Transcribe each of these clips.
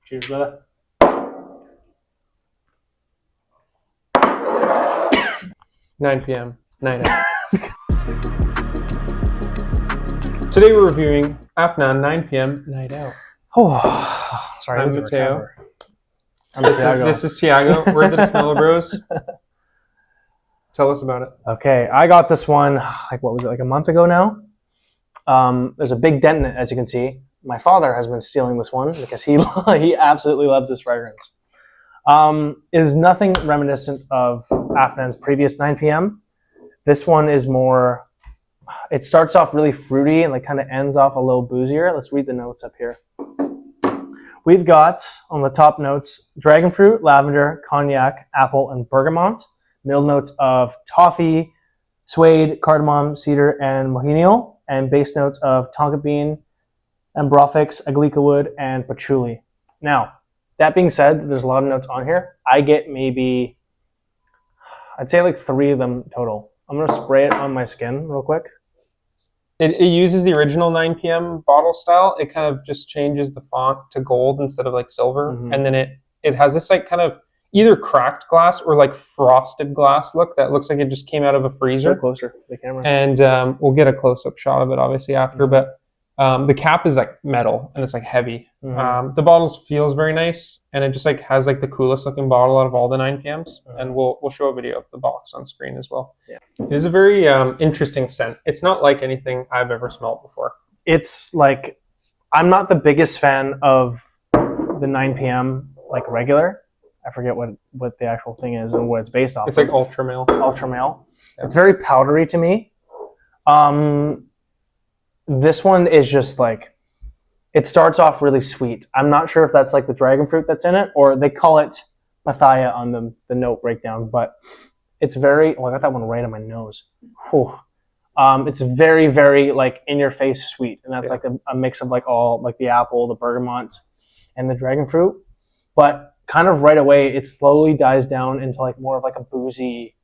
Cheers, brother. 9 p.m. Night out. Today we're reviewing Afnan 9 p.m. Night Out. Oh, sorry. I'm Mateo. This This is Tiago. We're the Smeller Bros. Tell us about it. Okay, I got this one, like a month ago now. There's a big dent in it, as you can see. My father has been stealing this one because he absolutely loves this fragrance. It is nothing reminiscent of Afnan's previous 9 p.m. This one is more, it starts off really fruity and like kind of ends off a little boozier. Let's read the notes up here. We've got, on the top notes, dragon fruit, lavender, cognac, apple, and bergamot. Middle notes of toffee, suede, cardamom, cedar, and mohineal. And base notes of tonka bean, ambrophix, aglica wood, and patchouli. Now, that being said, there's a lot of notes on here. I get maybe, I'd say like 3 of them total. I'm going to spray it on my skin real quick. It uses the original 9 p.m. bottle style. It kind of just changes the font to gold instead of like silver. Mm-hmm. And then it has this like kind of either cracked glass or like frosted glass look that looks like it just came out of a freezer. Go closer to the camera. And we'll get a close-up shot of it obviously after. But the cap is like metal and it's like heavy. Mm-hmm. The bottle feels very nice and it just like has like the coolest looking bottle out of all the 9 p.m.s. Mm-hmm. And we'll show a video of the box on screen as well. Yeah. It is a very interesting scent. It's not like anything I've ever smelled before. It's like, I'm not the biggest fan of the 9 p.m. like regular. I forget what the actual thing is and what it's based off It's like ultra male. Ultra male. Yeah. It's very powdery to me. This one is just like, it starts off really sweet. I'm not sure if that's like the dragon fruit that's in it, or they call it pathaya on the note breakdown, but it's very, I got that one right on my nose. Whew. It's very, very like in your face sweet. And that's like a mix of like all like the apple, the bergamot, and the dragon fruit. But kind of right away, it slowly dies down into like more of like a boozy,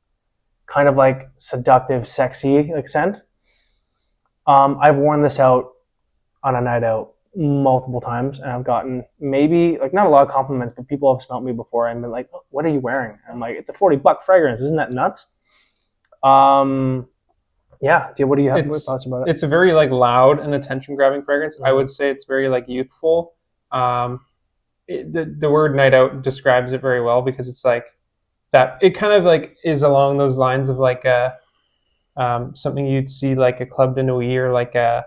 kind of like seductive, sexy like scent. I've worn this out on a night out multiple times, and I've gotten maybe like not a lot of compliments, but people have smelled me before and been like, "What are you wearing?" And I'm like, "It's a $40 fragrance. Isn't that nuts?" Yeah. What do you have thoughts about it? It's a very like loud and attention grabbing fragrance. Mm-hmm. I would say it's very like youthful. The word night out describes it very well because it's like that. It kind of like is along those lines of like something you'd see like a Club de Nuit or like a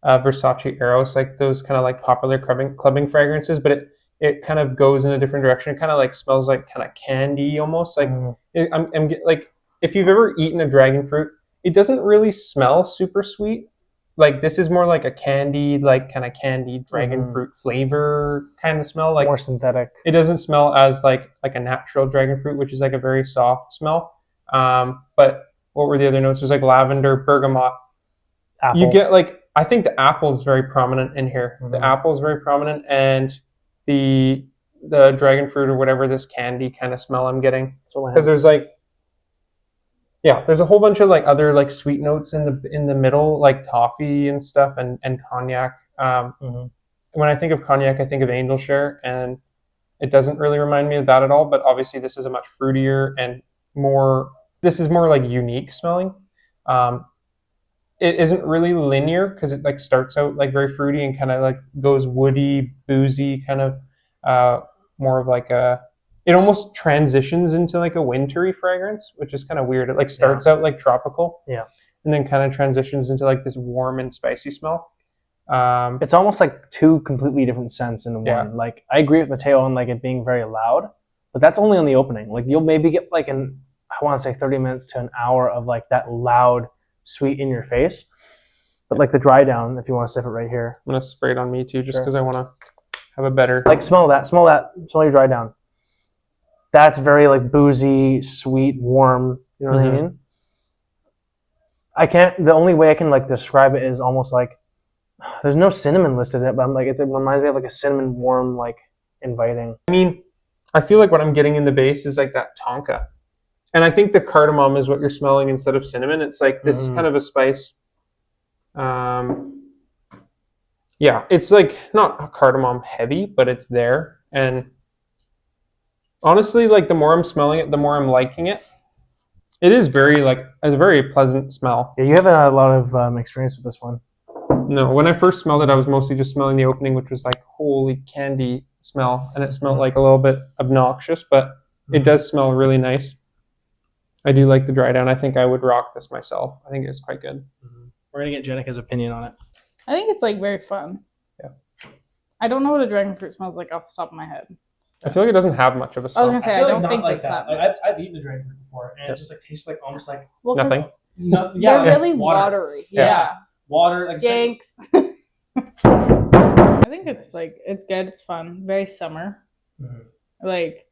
Versace Eros, like those kind of like popular clubbing fragrances, but it kind of goes in a different direction. It kind of like smells like kind of candy almost. Like I'm like, if you've ever eaten a dragon fruit, it doesn't really smell super sweet. Like this is more like a candy, like kind of candy dragon fruit flavor kind of smell. Like more synthetic. It doesn't smell as like a natural dragon fruit, which is like a very soft smell. But what were the other notes? There's like lavender, bergamot. Apple. You get like, I think the apple is very prominent in here. Mm-hmm. The apple is very prominent, and the dragon fruit or whatever this candy kind of smell I'm getting. Because there's like, there's a whole bunch of like other like sweet notes in the middle, like toffee and stuff, and cognac. When I think of cognac, I think of Angel Share, and it doesn't really remind me of that at all. But obviously, this is a much fruitier and more. This is more like unique smelling. It isn't really linear because it like starts out like very fruity and kind of like goes woody, boozy, kind of more of like it almost transitions into like a wintry fragrance, which is kind of weird. It like starts out like tropical, and then kind of transitions into like this warm and spicy smell. It's almost like 2 completely different scents in one. Like I agree with Mateo on like it being very loud, but that's only on the opening. Like you'll maybe get like I want to say 30 minutes to an hour of like that loud, sweet in your face. But like the dry down, if you want to sniff it right here. I'm going to spray it on me too, just because I want to have a better... Like smell your dry down. That's very like boozy, sweet, warm, you know what I mean? The only way I can like describe it is almost like, there's no cinnamon listed in it, but I'm like, it reminds me of like a cinnamon warm, like inviting. I mean, I feel like what I'm getting in the base is like that tonka. And I think the cardamom is what you're smelling instead of cinnamon. It's like this kind of a spice. Yeah, it's like not cardamom heavy, but it's there. And honestly, like the more I'm smelling it, the more I'm liking it. It is very like a very pleasant smell. Yeah, you haven't had a lot of experience with this one. No, when I first smelled it, I was mostly just smelling the opening, which was like holy candy smell, and it smelled like a little bit obnoxious, but it does smell really nice. I do like the dry down. I think I would rock this myself. I think it's quite good. We're gonna get Jenica's opinion on it. I think it's like very fun. Yeah. I don't know what a dragon fruit smells like off the top of my head. I feel like it doesn't have much of a I smell. was gonna say I don't think it's that. Like, I've eaten a dragon fruit before, and it just like tastes like almost like Well, 'cause Nothing. They're really water. watery. Yeah. Yeah. Water. Like Yanks. I think it's like it's good. It's fun. Very summer. Mhm. Like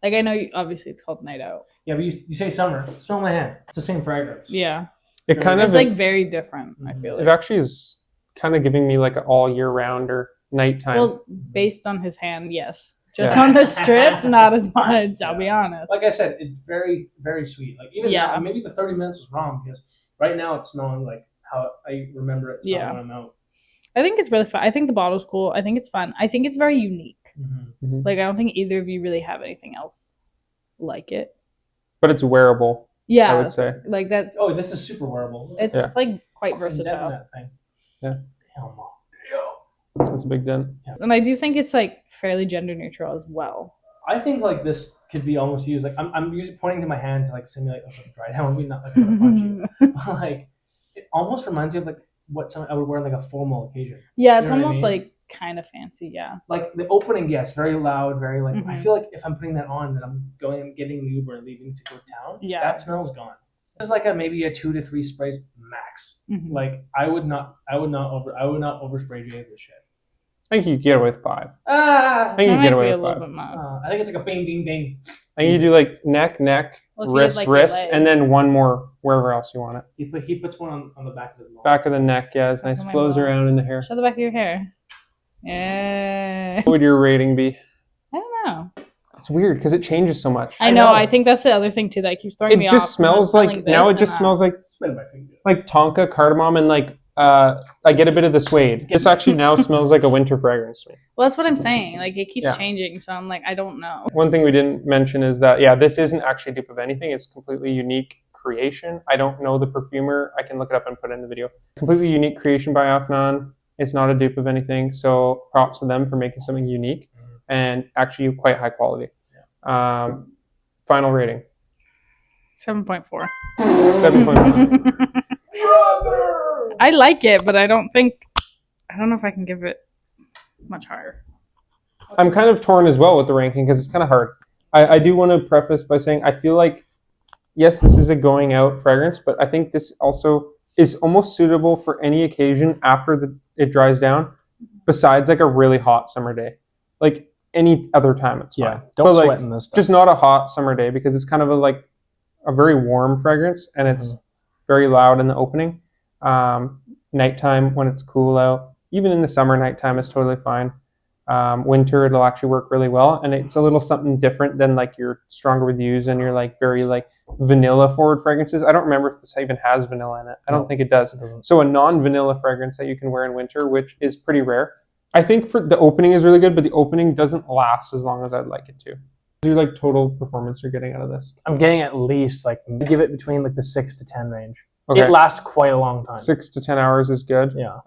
I know obviously it's called Night Out. Yeah, but you say summer. Smell my hand. It's the same fragrance. Yeah. It kind of It's like very different. I feel it like. actually is kind of giving me like an all year round or nighttime. Well, based on his hand, yes. Just Yeah. on the strip, not as much. I'll be honest. Like I said, it's very, very sweet. Like even Yeah. now, maybe the 30 minutes was wrong because right now it's smelling like how I remember it smelling Yeah. when I'm out. I think it's really fun. I think the bottle's cool. I think it's fun. I think it's very unique. Like I don't think either of you really have anything else like it. But it's wearable, Yeah. I would say. Like that. Oh, this is super wearable. It's Yeah. like quite Fucking versatile. that thing. Yeah. Hell no. That's a big dent. And I do think it's like fairly gender neutral as well. I think like this could be almost used like I'm using pointing to my hand to like simulate a dry down. I mean, not like I'm gonna punch you. But, like it almost reminds me of like what something I would wear on like a formal occasion. Yeah, it's You know what I almost mean? like kind of fancy. Yeah. Like the opening, yes, very loud, very like. I Mhm. feel like if I'm putting that on, then I'm going and getting the Uber and leaving to go to town. Yeah. That smell's gone. This is like maybe a 2 to 3 sprays max. Mhm. Like I would not overspray Jay this shit. I think you could get away with 5. Ah. I think you That get might away be a with little 5. bit much. I think it's like a bing, bing, bing. I think you do like neck, Well, if you did, wrist, like, your wrist, and then legs. one more wherever else you want it. He puts one on the back of his mouth. Back of the neck, yeah, it's nice. of my Flows mouth. around in the hair. Show the back of your hair. Yeah. What would your rating be? I don't know. It's weird because it changes so much. I know. know. I think that's the other thing too that keeps throwing me It off. just 'cause I'm smells smelling like this now it and just that. smells Spin my finger. like tonka, cardamom, and like I get a bit of the suede. This actually now smells like a winter fragrance to me. Well, that's what I'm saying. Like it keeps Yeah. changing, so I'm like, I don't know. One thing we didn't mention is that yeah, this isn't actually a dupe of anything. It's completely unique creation. I don't know the perfumer. I can look it up and put it in the video. Completely unique creation by Afnan. It's not a dupe of anything. So props to them for making something unique and actually quite high quality. Final rating 7.4. 7.1. I like it, but I don't know if I can give it much higher. I'm kind of torn as well with the ranking because it's kind of hard. I do want to preface by saying I feel like yes, this is a going out fragrance, but I think this also is almost suitable for any occasion after it dries down, besides like a really hot summer day. Like any other time, it's fine. Yeah, don't But, like, sweat in this stuff. Just not a hot summer day because it's kind of a very warm fragrance and it's very loud in the opening. Nighttime when it's cool out, even in the summer, nighttime is totally fine. Winter, it'll actually work really well, and it's a little something different than like your stronger with use and your like very like vanilla forward fragrances. I don't remember if this even has vanilla in it. I don't think it does. It doesn't. So a non-vanilla fragrance that you can wear in winter, which is pretty rare. I think for the opening is really good, but the opening doesn't last as long as I'd like it to. What's your like total performance you're getting out of this? I'm getting at least like give it between like the 6 to 10 range. Okay, It lasts quite a long time. 6 to 10 hours is good. Yeah.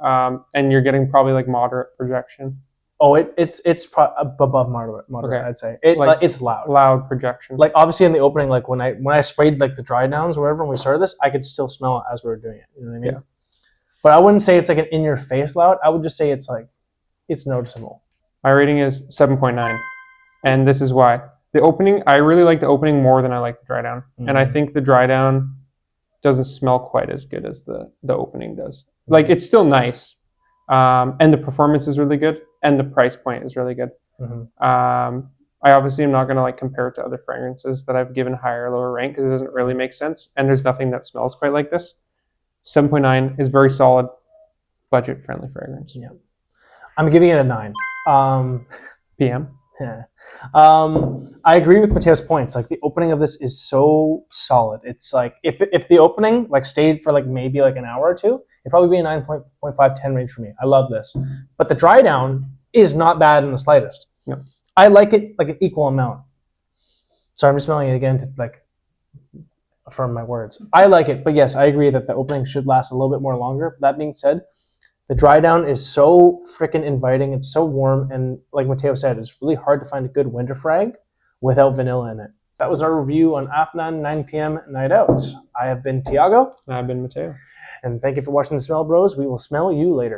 And you're getting probably like moderate projection, Oh, it's above moderate. Okay. I'd say Like- it's loud. loud projection. Like obviously in the opening, like when I sprayed like the dry downs or whatever when we started this, I could still smell it as we were doing it. You know what I mean? Yeah. But I wouldn't say it's like an in your face loud. I would just say it's like it's noticeable. My rating is 7.9, and this is why. The opening, I really like the opening more than I like the dry down, and I think the dry down doesn't smell quite as good as the opening does. Like it's still nice, and the performance is really good, and the price point is really good. I obviously am not going to like compare it to other fragrances that I've given higher or lower rank because it doesn't really make sense, and there's nothing that smells quite like this. 7.9 is very solid, budget friendly fragrance. Yeah. I'm giving it a 9. PM. Yeah. I agree with Mateo's points. Like the opening of this is so solid. It's like if the opening like stayed for like maybe like an hour or two, it'd probably be a 9.5, 10 range for me. I love this. But the dry down is not bad in the slightest. Yep. I like it like an equal amount. Sorry, I'm just smelling it again to like affirm my words. I like it, but yes, I agree that the opening should last a little bit more longer. That being said, the dry down is so freaking inviting. It's so warm, and like Mateo said, it's really hard to find a good winter frag without vanilla in it. That was our review on Afnan 9 p.m. Night Out. I have been Tiago. I've been Mateo. And thank you for watching the Smell Bros. We will smell you later.